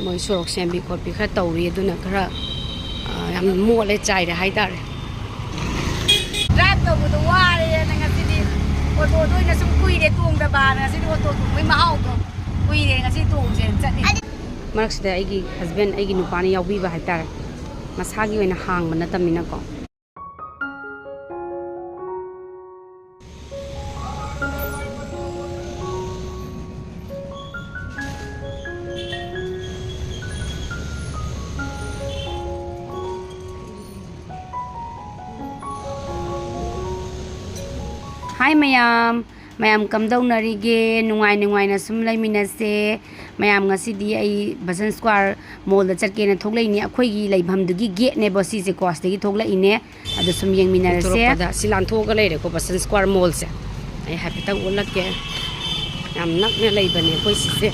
ꯃꯣꯏ ꯁꯣꯔꯣꯛ ꯁꯦꯝꯕꯤ ꯈꯣꯠꯄꯤ ꯈꯔ ꯇꯧꯔꯤ ꯑꯗꯨꯅ ꯈꯔ ꯌꯥꯝ ꯃꯣꯠꯂꯦ ꯆꯥꯏꯔꯦ ꯍꯥꯏꯇꯥꯔꯦ ꯗ꯭ꯔꯥꯏꯚ ꯇꯧꯕꯗꯣ ꯋꯥꯔꯦꯅ ꯉꯁꯤꯗꯤ ꯑꯣꯇꯣꯗ ꯑꯣꯏꯅ ꯁꯨꯝ ꯀꯨꯏꯔꯦ ꯇꯣꯡꯗꯕꯅ ꯉꯁꯤꯗꯤ ꯑꯣꯇꯣ ꯇꯣꯡꯕꯩ ꯃꯍꯥꯎꯗꯣ ꯀꯨꯏꯔꯦ ꯉꯁꯤ ꯇꯣꯡꯁꯦꯅ ꯆꯠꯂꯤ ꯃꯔꯛꯁꯤꯗ ꯑꯩꯒꯤ ꯍꯁꯕꯦꯟ ꯑꯩꯒꯤ ꯅꯨꯄꯥꯅ ꯌꯥꯎꯕꯤꯕ ꯍꯥꯏꯇꯥꯔꯦ ꯃꯁꯥꯒꯤ ꯑꯣꯏꯅ ꯍꯥꯡꯕ ꯅꯠꯇꯕꯅꯤꯅꯀꯣ Hi mayam kamdaunarige nungaina sum laiminase mayam ngasidi ai Basan Square mall da chatke na thoglaini akhoi laibhamdugi gate ne bosi se cost gi thoglaine adu sum yengminarase da silan thoga leire ko Basan Square mall se ai happy tang ulakke yam nak ne laibane koi se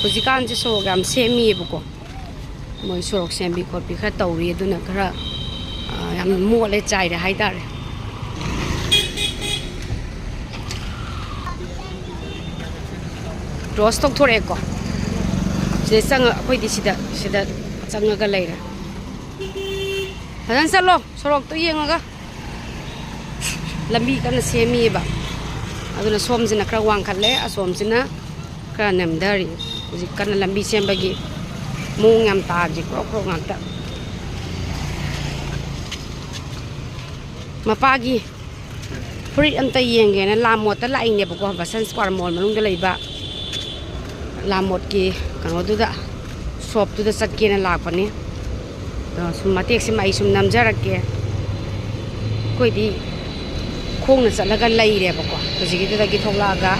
hujikan je so gam semi buko moi sorok sembi khotbi khara tawri aduna khara yam mole chaire haidare Cross talk to Eco. They sang a quite sida Sangaga later. And then Salo, Sorok to Yanga Lambi can see me about. I don't know swarms in a crowd cale, a swarms in a cranam dari. The Kana Lambi Sembagi Moon and Taji, Crocromanta Mapagi. Free and Tayang and Lamota lying never go Basan Square Mall, Malunga Laiba. Lamot ki kano du da shop tu da sakke na lakpani to sum matek se mai sum namjarake koi di khong na chalaga laire ba ko hojigi da gi thokla ga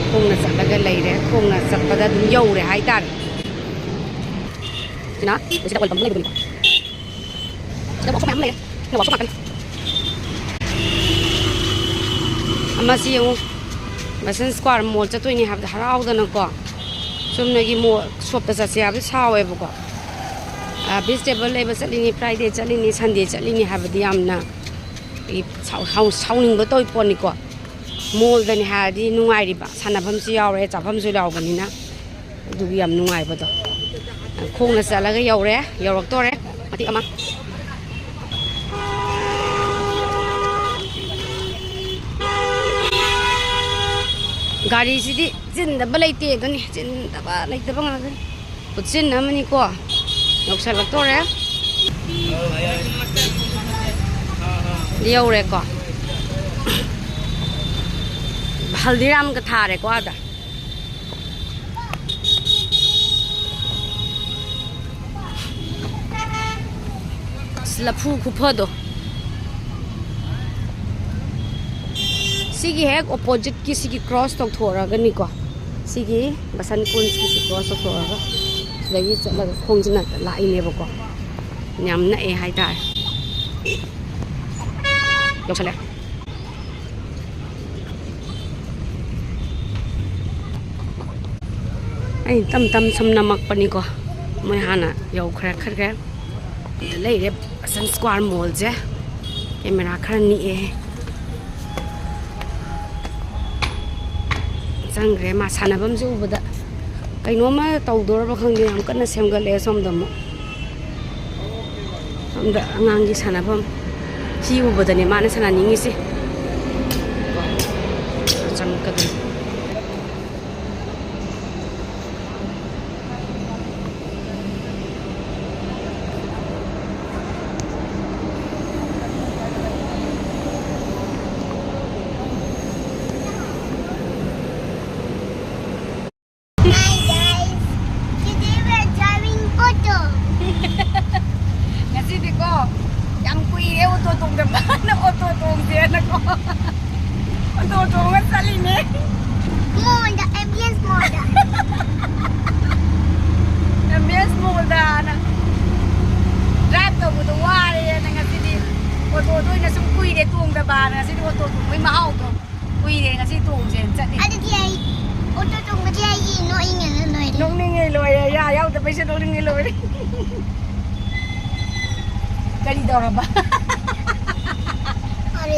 khong na chalaga laire khong na chakpada dum yaure hai tar na sida kol pamle buli sida ba so pamle na ba so makan amasi yung Basan Square mall chatoi have the haraudana ko sumnagi mo shop ta chase have sawe bu ko vegetable leba chalini Friday chalini Sunday chalini have the amna I sauning ba toy poni ko mall dan ha di nungai ri ba sanabam si yaure chapam su law bani na du yam nungai ba do khong na chalaga yaure yaurok tore mati ama Gari sidi jinda balaite gani jinda ba laite banga gani putsin namani ko noksal tore liaure ko Haldiram ka thare ko ada slapu khupado Sigi hek opposite ki sigi cross tok thora gani ko sigi Basan Kun ki cross tok thora ga lagi chala khongjina la ine ba ko nyam na e hai ta yoksale ai tam sam namak pani ko moi hana yau khra khra lei re Basan Square mall je camera khara ni e Sangre ma sanabam ju bada kaino ma tawdor ba khangde am kana semgale somdam amda angangi sanabam chi ubada ne mana sananingi se changkadu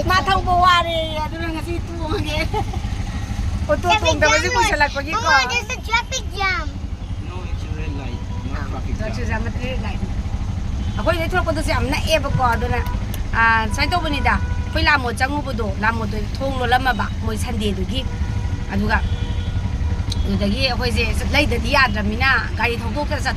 Matang bawari, aduh nggak sih itu mungkin. Untuk tunggu masih bisa lakukan gitu. Mama, there's a traffic jam. ꯑꯩꯈꯣꯏ ꯂꯩꯊꯣꯔꯛꯄꯗꯁꯨ ꯌꯥꯝ ꯅꯛꯑꯦꯕꯀꯣ ꯑꯗꯨꯅ ꯁꯨꯃꯥꯏꯅ ꯇꯧꯕꯅꯤꯗ ꯑꯩꯈꯣꯏ ꯂꯥꯃꯣ ꯆꯪꯉꯨꯕꯗꯣ ꯂꯥꯃꯣꯗꯣ ꯊꯣꯡ ꯂꯣꯜꯂꯝꯃꯕ ꯃꯣꯏ ꯁꯟꯗꯦꯗꯨꯒꯤ ꯑꯗꯨꯒ ꯑꯗꯨꯗꯒꯤ ꯑꯩꯈꯣꯏꯁꯦ ꯂꯩꯗꯗꯤ ꯌꯥꯗ꯭ꯔꯕꯅꯤꯅ ꯒꯥꯔꯤ ꯊꯧꯗꯣꯛꯑꯒ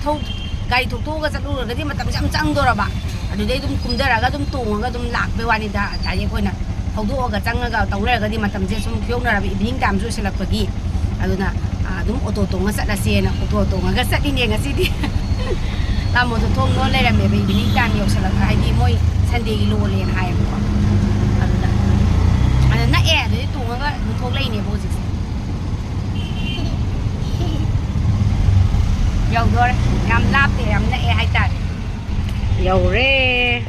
ꯆꯠꯂꯨꯔꯒꯗꯤ ꯃꯇꯝꯁꯦ ꯌꯥꯝ ꯆꯪꯗꯣꯔꯕ ꯑꯗꯨꯗꯩ ꯑꯗꯨꯝ ꯀꯨꯝꯊꯔꯒ ꯑꯗꯨꯝ ꯇꯣꯡꯉꯒ ꯑꯗꯨꯝ ꯂꯥꯛꯄꯩ ꯋꯥꯅꯤꯗ ꯒꯥꯔꯤ ꯑꯩꯈꯣꯏꯅ ꯊꯧꯗꯣꯛꯑꯒ ꯆꯪꯉꯒ ꯇꯧ ꯂꯩꯔꯒꯗꯤ ꯃꯇꯝꯁꯦ ꯁꯨꯝ ꯈꯨꯌꯧꯅꯔꯕ ꯏꯚꯤꯅꯤꯡ ꯇꯥꯏꯝꯁꯨ ꯑꯣꯏꯁꯜꯂꯛꯄꯒꯤ ꯑꯗꯨꯅ ꯑꯗꯨꯝ ꯑꯣꯇꯣ ꯇꯣꯡꯉ ꯆꯠꯂꯁꯦꯅ ꯑꯣꯇꯣ ꯇꯣꯡꯉꯒ ꯆꯠꯂꯤꯅꯦ ꯉꯁꯤꯗꯤ ꯂꯥꯃꯣꯗꯣ ꯊꯣꯡ ꯂꯣꯟ ꯂꯩꯔꯝꯃꯦꯕ ꯏꯚꯤꯅꯤꯡ ꯇꯥꯏꯝ ꯌꯧꯁꯜꯂꯛꯄ ꯍꯥꯏꯗꯤ ꯃꯣꯏ ꯁꯟꯗꯦꯒꯤ ꯂꯣꯜꯂꯦꯅ ꯍꯥꯏꯌꯦꯕꯀꯣ ꯑꯗꯨꯗ ꯅꯛꯑꯦ ꯑꯗꯨꯗꯤ ꯇꯣꯡꯉꯒ ꯑꯗꯨꯝ ꯊꯣꯛꯂꯛꯏꯅꯦꯕ ꯍꯧꯖꯤꯛꯁꯦ ꯌꯧꯗꯣꯔꯦ ꯌꯥꯝ ꯂꯥꯞꯇꯦ ꯌꯥꯝ ꯅꯛꯑꯦ ꯍꯥꯏꯇꯥꯔꯦ ꯌꯧꯔꯦ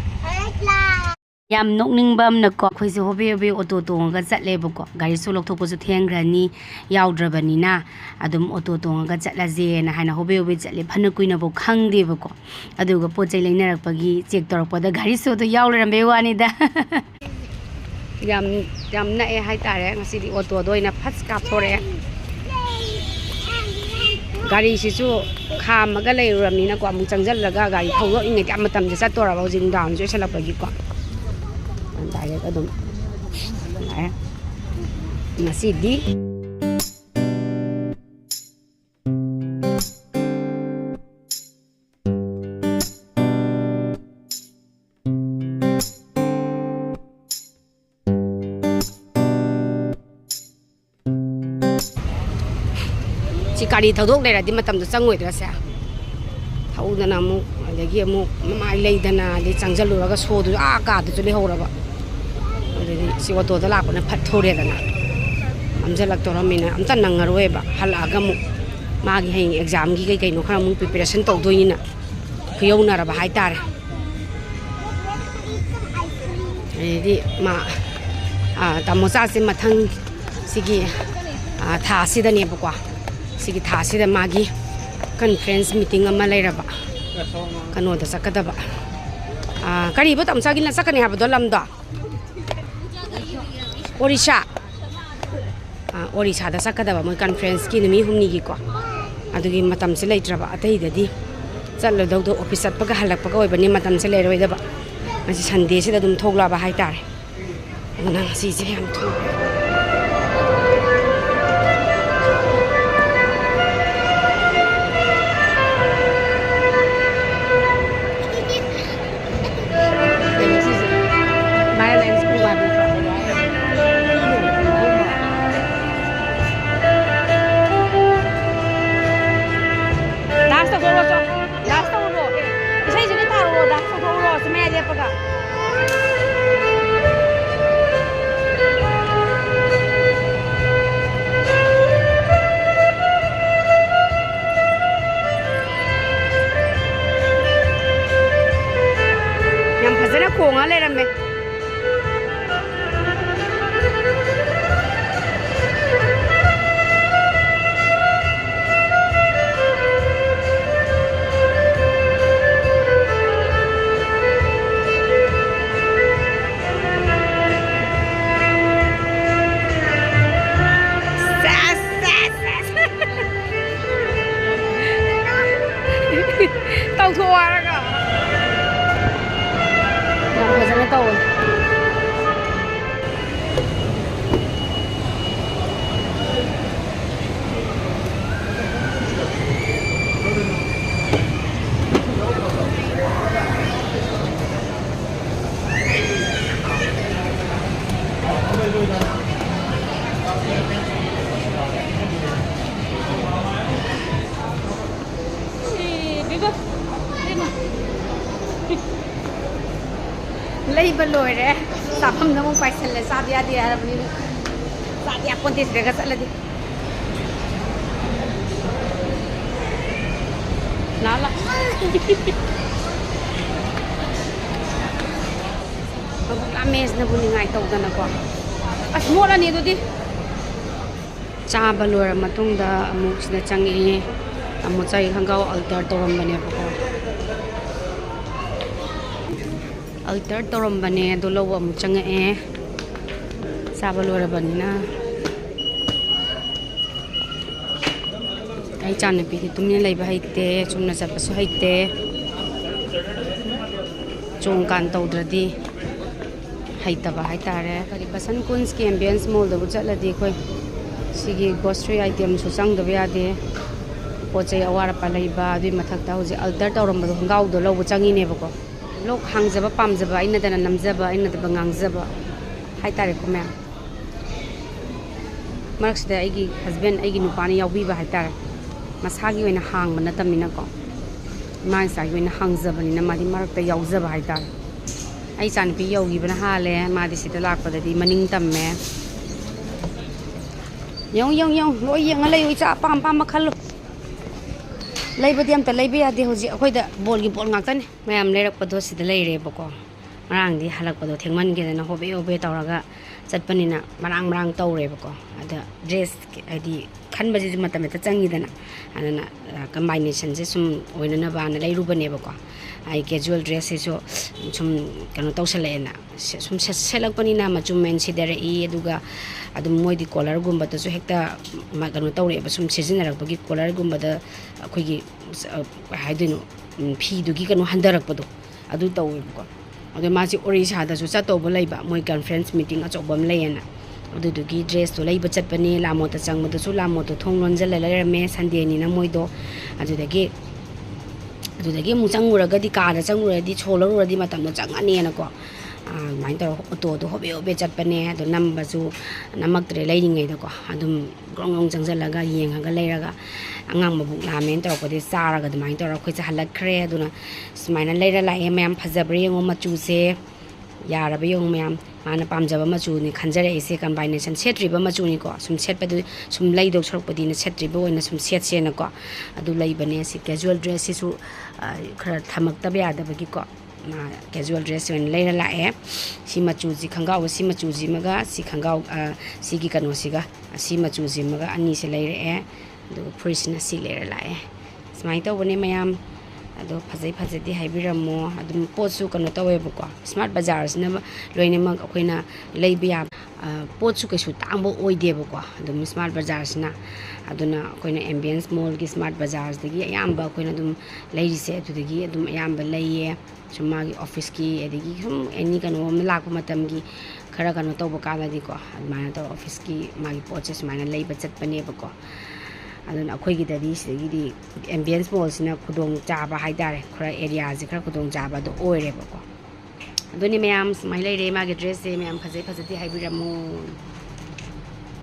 ꯌꯥꯝ ꯅꯣꯛꯅꯤꯡꯕ ꯑꯃꯅꯀꯣ ꯑꯩꯈꯣꯏꯁꯦ ꯍꯣꯕꯦ ꯑꯣꯇꯣ ꯇꯣꯡꯉꯒ ꯆꯠꯂꯦꯕꯀꯣ ꯒꯥꯔꯤꯁꯨ ꯂꯧꯊꯣꯛꯄꯁꯨ ꯊꯦꯡꯈ꯭ꯔꯅꯤ ꯌꯥꯎꯗ꯭ꯔꯕꯅꯤꯅ ꯑꯗꯨꯝ ꯑꯣꯇꯣ ꯇꯣꯡꯉꯒ ꯆꯠꯂꯁꯦꯅ ꯍꯥꯏꯅ ꯍꯣꯕꯦ ꯆꯠꯂꯦ ꯐꯅ ꯀꯨꯏꯅꯐꯥꯎ ꯈꯪꯗꯦꯕꯀꯣ ꯑꯗꯨꯒ ꯄꯣꯠ ꯆꯩ ꯂꯩꯅꯔꯛꯄꯒꯤ ꯆꯦꯛ ꯇꯧꯔꯛꯄꯗ ꯒꯥꯔꯤꯁꯨ ꯌꯥꯎ ꯂꯩꯔꯝꯕꯩ ꯋꯥꯅꯤꯗ ꯌꯥꯝ ꯅꯛꯑꯦ ꯍꯥꯏꯇꯥꯔꯦ ꯉꯁꯤꯗꯤ ꯑꯣꯇꯣꯗ ꯑꯣꯏꯅ ꯐꯠꯁ ꯀꯥꯞꯊꯣꯔꯛꯑꯦ ꯒꯥꯔꯤꯁꯤꯁꯨ ꯈꯥꯝꯃꯒ ꯂꯩꯔꯨꯔꯕꯅꯤꯅꯀꯣ ꯑꯃꯨꯛ ꯆꯪꯁꯤꯜꯂꯒ ꯒꯥꯔꯤ ꯊꯧꯗꯣꯛꯏꯉꯩꯗ ꯃꯇꯝꯁꯦ ꯆꯠꯇꯣꯔꯕ ꯍꯧꯖꯤꯛ ꯅꯨꯡꯗꯥꯡꯁꯨ ꯑꯣꯏꯁꯜꯂꯛꯄꯒꯤꯀꯣ ꯗꯥꯏꯔꯦꯛ ꯑꯗꯨꯝ ꯂꯥꯛꯑꯦ ꯉꯁꯤꯗꯤ ꯁꯤ ꯒꯥꯔꯤ ꯊꯧꯗꯣꯛ ꯂꯩꯔꯗꯤ ꯃꯇꯝꯗꯣ ꯆꯪꯉꯣꯏꯗ꯭ꯔꯁꯦ ꯊꯧꯗꯅ ꯑꯃꯨꯛ ꯑꯗꯒꯤ ꯑꯃꯨꯛ ꯃꯃꯥꯏ ꯂꯩꯗꯅ ꯑꯗꯩ ꯆꯪꯁꯤꯜꯂꯨꯔꯒ ꯁꯣꯗꯨꯁꯨ ꯀꯥꯗꯁꯨ ꯂꯩꯍꯧꯔꯕ ꯑꯗꯨꯗꯤ ꯁꯤ ꯑꯣꯇꯣꯗ ꯂꯥꯛꯄꯅ ꯐꯠ ꯊꯧꯔꯦꯗꯅ ꯃꯝꯁꯤꯜꯂꯛꯇꯧꯔꯝꯃꯤꯅ ꯑꯝꯇ ꯅꯪꯉꯔꯣꯏꯕ ꯍꯜꯂꯛꯑꯒ ꯑꯃꯨꯛ ꯃꯥꯒꯤ ꯍꯌꯦꯡ ꯑꯦꯛꯖꯥꯝꯒꯤ ꯀꯩꯅꯣ ꯈꯔ ꯑꯃꯨꯛ ꯄ꯭ꯔꯤꯄꯦꯔꯦꯁꯟ ꯇꯧꯗꯣꯏꯅꯤꯅ ꯈꯨꯌꯧꯅꯔꯕ ꯍꯥꯏꯇꯥꯔꯦ ꯑꯗꯩꯗꯤ ꯇꯥꯃꯣꯆꯥꯁꯦ ꯃꯊꯪ ꯁꯤꯒꯤ ꯊꯥꯁꯤꯗꯅꯦꯕꯀꯣ ꯁꯤꯒꯤ ꯊꯥꯁꯤꯗ ꯃꯥꯒꯤ ꯀꯟꯐ꯭ꯔꯦꯟꯁ ꯃꯤꯇꯤꯡ ꯑꯃ ꯂꯩꯔꯕ ꯀꯩꯅꯣꯗ ꯆꯠꯀꯗꯕ ꯀꯔꯤꯕ ꯇꯥꯃꯣꯆꯥꯒꯤꯅ ꯆꯠꯀꯅꯤ ꯍꯥꯏꯕꯗꯣ ꯂꯝꯗꯣ ꯑꯣꯔꯤꯁꯥꯗ ꯆꯠꯀꯗꯕ ꯃꯣꯏ ꯀꯟꯐ꯭ꯔꯦꯟꯁꯀꯤ ꯅꯨꯃꯤꯠ ꯍꯨꯝꯅꯤꯒꯤꯀꯣ ꯑꯗꯨꯒꯤ ꯃꯇꯝꯁꯦ ꯂꯩꯇ꯭ꯔꯕ ꯑꯇꯩꯗꯗꯤ ꯆꯠꯂꯗꯧꯗꯣ ꯑꯣꯐꯤꯁ ꯆꯠꯄꯒ ꯍꯜꯂꯛꯄꯒ ꯑꯣꯏꯕꯅꯤ ꯃꯇꯝꯁꯦ ꯂꯩꯔꯣꯏꯗꯕ ꯉꯁꯤ ꯁꯟꯗꯦꯁꯤꯗ ꯑꯗꯨꯝ ꯊꯣꯛꯂꯛꯑꯕ ꯍꯥꯏꯇꯥꯔꯦ ꯑꯗꯨꯅ ꯉꯁꯤꯁꯦ ꯌꯥꯝ ꯊꯨꯔꯦ ꯌꯥꯝ ꯐꯖꯅ ꯈꯣꯡꯉ ꯂꯩꯔꯝꯃꯦ ꯇꯧꯊꯣꯛꯑꯣ ꯍꯥꯏꯔꯒ ꯌꯥꯝ ꯐꯖꯅ ꯇꯧꯋꯦ ꯂꯩꯕ ꯂꯣꯏꯔꯦ ꯆꯥꯐꯝꯗ ꯑꯃꯨꯛ ꯄꯥꯏꯁꯜꯂꯦ ꯆꯥꯗ ꯌꯥꯗꯦ ꯍꯥꯏꯔꯕꯅꯤꯅ ꯆꯥꯗ ꯌꯥꯄꯣꯟꯇꯦ ꯁꯤꯗꯒ ꯆꯠꯂꯗꯤ ꯂꯥ ꯃꯦꯁꯅꯕꯨ ꯅꯤꯡꯉꯥꯏ ꯇꯧꯗꯅꯀꯣ ꯑꯁ ꯃꯣꯠꯂꯅꯤ ꯑꯗꯨꯗꯤ ꯆꯥꯕ ꯂꯣꯏꯔ ꯃꯇꯨꯡꯗ ꯑꯃꯨꯛ ꯁꯤꯗ ꯆꯪꯉꯛꯑꯦ ꯑꯃꯨꯛ ꯆꯥꯏ ꯈꯣꯡꯒ꯭ꯔꯥꯎ ꯑꯜꯇꯔ ꯇꯧꯔꯝꯕꯅꯦꯕꯀꯣ ꯑꯜꯇꯔ ꯇꯧꯔꯝꯕꯅꯦ ꯑꯗꯨ ꯂꯧꯕ ꯑꯃꯨꯛ ꯆꯪꯉꯛꯑꯦ ꯆꯥꯕ ꯂꯣꯏꯔꯕꯅꯤꯅ ꯑꯩ ꯏꯆꯥꯅꯨꯄꯤꯗꯤ ꯇꯨꯃꯤꯟꯅ ꯂꯩꯕ ꯍꯩꯇꯦ ꯆꯨꯝꯅ ꯆꯠꯄꯁꯨ ꯍꯩꯇꯦ ꯆꯣꯡꯀꯥꯟ ꯇꯧꯗ꯭ꯔꯗꯤ ꯍꯩꯇꯕ ꯍꯥꯏꯇꯥꯔꯦ ꯀꯔꯤ ꯕꯁꯟ ꯀꯨꯟꯁꯀꯤ ꯑꯦꯝꯕꯤꯌꯟꯁ ꯃꯣꯜꯗꯕꯨ ꯆꯠꯂꯗꯤ ꯑꯩꯈꯣꯏ ꯁꯤꯒꯤ ꯒ꯭ꯔꯣꯁꯔꯤ ꯑꯥꯏꯇꯦꯝꯁꯨ ꯆꯪꯗꯕ ꯌꯥꯗꯦ ꯄꯣꯠ ꯆꯩ ꯑꯋꯥꯠ ꯑꯄꯥ ꯂꯩꯕ ꯑꯗꯨꯏ ꯃꯊꯛꯇ ꯍꯧꯖꯤꯛ ꯑꯜꯇꯔ ꯇꯧꯔꯝꯕꯗꯣ ꯈꯣꯡꯒ꯭ꯔꯥꯎꯗꯣ ꯂꯧꯕ ꯆꯪꯉꯤꯅꯦꯕꯀꯣ ꯂꯣꯛ ꯍꯥꯡꯖꯕ ꯄꯥꯝꯖꯕ ꯑꯩꯅꯗꯅ ꯅꯝꯖꯕ ꯑꯩꯅꯗꯕ ꯉꯥꯡꯖꯕ ꯍꯥꯏꯇꯥꯔꯦꯀꯣ ꯃꯌꯥꯝ ꯃꯔꯛꯁꯤꯗ ꯑꯩꯒꯤ ꯍꯁꯕꯦꯟ ꯑꯩꯒꯤ ꯅꯨꯄꯥꯅ ꯌꯥꯎꯕꯤꯕ ꯍꯥꯏꯇꯥꯔꯦ ꯃꯁꯥꯒꯤ ꯑꯣꯏꯅ ꯍꯥꯡꯕ ꯅꯠꯇꯕꯅꯤꯅꯀꯣ ꯏꯃꯥ ꯏꯆꯥꯒꯤ ꯑꯣꯏꯅ ꯍꯥꯡꯖꯕꯅꯤꯅ ꯃꯥꯗꯤ ꯃꯔꯛꯇ ꯌꯥꯎꯖꯕ ꯍꯥꯏꯇꯥꯔꯦ ꯑꯩ ꯏꯆꯥꯅꯨꯄꯤ ꯌꯧꯈꯤꯕꯅ ꯍꯥꯜꯂꯦ ꯃꯥꯗꯤ ꯁꯤꯗ ꯂꯥꯛꯄꯗꯗꯤ ꯃꯅꯤꯡ ꯇꯝꯃꯦ ꯌꯦꯡꯉꯨ ꯂꯣꯏ ꯌꯦꯡꯉ ꯂꯩꯌꯨ ꯏꯆꯥ ꯑꯄꯥꯝ ꯑꯄꯥꯝꯕ ꯈꯜꯂꯨ ꯂꯩꯕꯗꯤ ꯑꯝꯇ ꯂꯩꯕ ꯌꯥꯗꯦ ꯍꯧꯖꯤꯛ ꯑꯩꯈꯣꯏꯗ ꯕꯣꯜꯒꯤ ꯕꯣꯜ ꯉꯥꯛꯇꯅꯤ ꯃꯌꯥꯝ ꯂꯩꯔꯛꯄꯗꯣ ꯁꯤꯗ ꯂꯩꯔꯦꯕꯀꯣ ꯉꯔꯥꯡꯗꯤ ꯍꯜꯂꯛꯄꯗꯣ ꯊꯦꯡꯃꯟꯒꯦꯗꯅ ꯍꯣꯕꯦ ꯍꯣꯕꯦ ꯇꯧꯔꯒ ꯆꯠꯄꯅꯤꯅ ꯃꯔꯥꯡ ꯇꯧꯔꯦꯕꯀꯣ ꯑꯗ ꯗ꯭ꯔꯦꯁ ꯍꯥꯏꯗꯤ ꯈꯟꯕꯁꯤꯁꯨ ꯃꯇꯝ ꯍꯦꯛꯇ ꯆꯪꯉꯤꯗꯅ ꯑꯗꯨꯅ ꯀꯝꯕꯥꯏꯅꯦꯁꯟꯁꯦ ꯁꯨꯝ ꯑꯣꯏꯅꯅꯕꯅ ꯂꯩꯔꯨꯕꯅꯦꯕꯀꯣ ꯑꯩ ꯀꯦꯖꯨꯋꯦꯜ ꯗ꯭ꯔꯦꯁꯁꯤꯁꯨ ꯁꯨꯝ ꯀꯩꯅꯣ ꯇꯧꯁꯜꯂꯛꯑꯦꯅ ꯁꯨꯝ ꯁꯦꯠꯂꯛꯄꯅꯤ나 ꯃꯆꯨ ꯃꯦꯟ ꯁꯤꯗꯔꯛꯏ ꯑꯗꯨꯒ ꯑꯗꯨꯝ ꯃꯣꯏꯗꯤ ꯀꯣꯂꯔꯒꯨꯝꯕꯗꯁꯨ ꯍꯦꯛꯇ ꯀꯩꯅꯣ ꯇꯧꯔꯛꯑꯦꯕ ꯁꯨꯝ ꯁꯤꯖꯤꯟꯅꯔꯛꯄꯒꯤ ꯀꯣꯂꯔꯒꯨꯝꯕꯗ ꯑꯩꯈꯣꯏꯒꯤ ꯍꯥꯏꯗꯣꯏꯅꯣ ꯐꯤꯗꯨꯒꯤ ꯀꯩꯅꯣ ꯍꯟꯊꯔꯛꯄꯗꯣ ꯑꯗꯨ ꯇꯧꯋꯦꯕꯀꯣ ꯑꯗꯣ ꯃꯥꯁꯤ ꯑꯣꯔꯤꯁꯥꯗꯁꯨ ꯆꯠꯇꯧꯕ ꯂꯩꯕ ꯃꯣꯏ ꯀꯟꯐ꯭ꯔꯦꯟꯁ ꯃꯤꯇꯤꯡ ꯑꯆꯧꯕ ꯑꯃ ꯂꯩꯌꯦꯅ ꯑꯗꯨꯗꯨꯒꯤ ꯗ꯭ꯔꯦꯁꯇꯣ ꯂꯩꯕ ꯆꯠꯄꯅꯤ ꯂꯥꯃꯣꯠꯇ ꯆꯪꯕꯗꯁꯨ ꯂꯥꯃꯣꯠꯇꯣ ꯊꯣꯡ ꯂꯣꯟꯖꯜꯂ ꯂꯩꯔꯝꯃꯦ ꯁꯟꯗꯦꯅꯤꯅ ꯃꯣꯏꯗꯣ ꯑꯗꯨꯗꯒꯤ ꯑꯃꯨꯛ ꯆꯪꯉꯨꯔꯒꯗꯤ ꯀꯥꯗ ꯆꯪꯉꯨꯔꯗꯤ ꯁꯣꯜꯂꯔꯨꯔꯗꯤ ꯃꯇꯝꯗꯣ ꯆꯪꯉꯅꯤꯅꯀꯣ ꯑꯗꯨꯃꯥꯏꯅ ꯇꯧꯔꯒ ꯑꯣꯇꯣꯗꯣ ꯍꯣꯕꯦ ꯍꯣꯕꯦ ꯆꯠꯄꯅꯦ ꯑꯗꯣ ꯅꯝꯕꯁꯨ ꯅꯝꯃꯛꯇ꯭ꯔꯦ ꯂꯩꯔꯤꯉꯩꯗꯀꯣ ꯑꯗꯨꯝ ꯒ꯭ꯔꯣꯡ ꯆꯪꯁꯤꯜꯂꯒ ꯌꯦꯡꯉꯒ ꯂꯩꯔꯒ ꯑꯉꯥꯡ ꯃꯕꯨꯛ ꯂꯥꯝꯃꯦꯅ ꯇꯧꯔꯛꯄꯗꯤ ꯆꯥꯔꯒ ꯑꯗꯨꯃꯥꯏꯅ ꯇꯧꯔꯒ ꯑꯩꯈꯣꯏꯁꯦ ꯍꯜꯂꯛꯈ꯭ꯔꯦ ꯑꯗꯨꯅ ꯁꯨꯃꯥꯏꯅ ꯂꯩꯔ ꯂꯥꯛꯑꯦ ꯃꯌꯥꯝ ꯐꯖꯕ꯭ꯔꯥ ꯌꯦꯡꯉꯣ ꯃꯆꯨꯁꯦ ꯌꯥꯔꯕ ꯌꯦꯡꯉꯣ ꯃꯌꯥꯝ ꯃꯥꯅ ꯄꯥꯝꯖꯕ ꯃꯆꯨꯅꯤ ꯈꯟꯖꯔꯛꯏꯁꯦ ꯀꯝꯕꯥꯏꯅꯦꯁꯟ ꯁꯦꯠꯇ꯭ꯔꯤꯕ ꯃꯆꯨꯅꯤꯀꯣ ꯁꯨꯝ ꯁꯦꯠꯄꯗꯨ ꯁꯨꯝ ꯂꯩꯗꯧ ꯁꯔꯨꯛꯄꯗꯤꯅ ꯁꯦꯠꯇ꯭ꯔꯤꯕ ꯑꯣꯏꯅ ꯁꯨꯝ ꯁꯦꯠꯁꯦꯅꯀꯣ ꯑꯗꯨ ꯂꯩꯕꯅꯦ ꯁꯤ ꯀꯦꯖꯨꯋꯦꯜ ꯗ꯭ꯔꯦꯁꯁꯤꯁꯨ ꯈꯔ ꯊꯝꯃꯛꯇꯕ ꯌꯥꯗꯕꯒꯤꯀோ ꯀꯦꯖꯨꯋꯦꯜ ꯗ꯭ꯔꯦꯁ ꯑꯣꯏꯅ ꯂꯩꯔ ꯂꯥꯛꯑꯦ ꯁꯤ ꯃꯆꯨꯁꯤ ꯈꯣꯡꯒ꯭ꯔꯥꯎ ꯁꯤ ꯃꯆꯨꯁꯤꯃꯒ ꯁꯤ ꯈꯣꯡꯒ꯭ꯔꯥꯎ ꯁꯤꯒꯤ ꯀꯩꯅꯣꯁꯤꯒ ꯁꯤ ꯃꯆꯨꯁꯤꯃꯒ ꯑꯅꯤꯁꯦ ꯂꯩꯔꯛꯑꯦ ꯑꯗꯨꯒ ꯐꯨꯔꯤꯠꯁꯤꯅ ꯁꯤ ꯂꯩꯔ ꯂꯥꯛꯑꯦ ꯁꯨꯃꯥꯏꯅ ꯇꯧꯕꯅꯦ ꯃꯌꯥꯝ ꯑꯗꯣ ꯐꯖꯩ ꯐꯖꯗꯦ ꯍꯥꯏꯕꯤꯔꯝꯃꯣ ꯑꯗꯨꯝ ꯄꯣꯠꯁꯨ ꯀꯩꯅꯣ ꯇꯧꯋꯦꯕꯀꯣ ꯁ꯭ꯃꯥꯔꯠ ꯕꯖꯥꯔꯁꯤꯅ ꯂꯣꯏꯅꯃꯛ ꯑꯩꯈꯣꯏꯅ ꯂꯩꯕ ꯌꯥꯕ ꯄꯣꯠꯁꯨ ꯀꯩꯁꯨ ꯇꯥꯡꯕ ꯑꯣꯏꯗꯦꯕꯀோ ꯑꯗꯨꯝ ꯁ꯭ꯃꯥꯔꯠ ꯕꯖꯥꯔꯁꯤꯅ ꯑꯗꯨꯅ ꯑꯩꯈꯣꯏꯅ ꯑꯦꯝꯕꯤꯌꯟꯁ ꯃꯣꯜꯒꯤ ꯁ꯭ꯃꯥꯔꯠ ꯕꯖꯥꯔꯁꯤꯗꯒꯤ ꯑꯌꯥꯝꯕ ꯑꯩꯈꯣꯏꯅ ꯑꯗꯨꯝ ꯂꯩꯔꯤꯁꯦ ꯑꯗꯨꯗꯒꯤ ꯑꯗꯨꯝ ꯑꯌꯥꯝꯕ ꯂꯩꯌꯦ ꯁꯨꯝ ꯃꯥꯒꯤ ꯑꯣꯐꯤꯁꯀꯤ ꯑꯗꯒꯤ ꯁꯨꯝ ꯑꯦꯅꯤ ꯀꯩꯅꯣ ꯑꯃ ꯂꯥꯛꯄ ꯃꯇꯝꯒꯤ ꯈꯔ ꯀꯩꯅꯣ ꯇꯧꯕ ꯀꯥꯟꯗꯗꯤꯀꯣ ꯑꯗꯨꯃꯥꯏꯅ ꯇꯧꯔ ꯑꯣꯐꯤꯁꯀꯤ ꯃꯥꯒꯤ ꯄꯣꯠꯁꯦ ꯁꯨꯃꯥꯏꯅ ꯂꯩꯕ ꯆꯠꯄꯅꯦꯕꯀꯣ ꯑꯗꯨꯅ ꯑꯩꯈꯣꯏꯒꯤꯗꯗꯤ ꯁꯤꯗꯒꯤꯗꯤ ꯑꯦꯝꯕꯤꯌꯟꯁ ꯃꯣꯜꯁꯤꯅ ꯈꯨꯗꯣꯡ ꯆꯥꯕ ꯍꯥꯏꯇꯥꯔꯦ ꯈꯔ ꯑꯦꯔꯤꯌꯥꯁꯦ ꯈꯔ ꯈꯨꯗꯣꯡ ꯆꯥꯕ ꯑꯗꯨ ꯑꯣꯏꯔꯦꯕꯀꯣ ꯑꯗꯨꯅꯤ ꯃꯌꯥꯝ ꯁꯨꯃꯥꯏꯅ ꯂꯩꯔꯦ ꯃꯥꯒꯤ ꯗ꯭ꯔꯦꯁꯁꯦ ꯃꯌꯥꯝ ꯐꯖꯩ ꯐꯖꯗꯦ ꯍꯥꯏꯕꯤꯔꯝꯃꯣ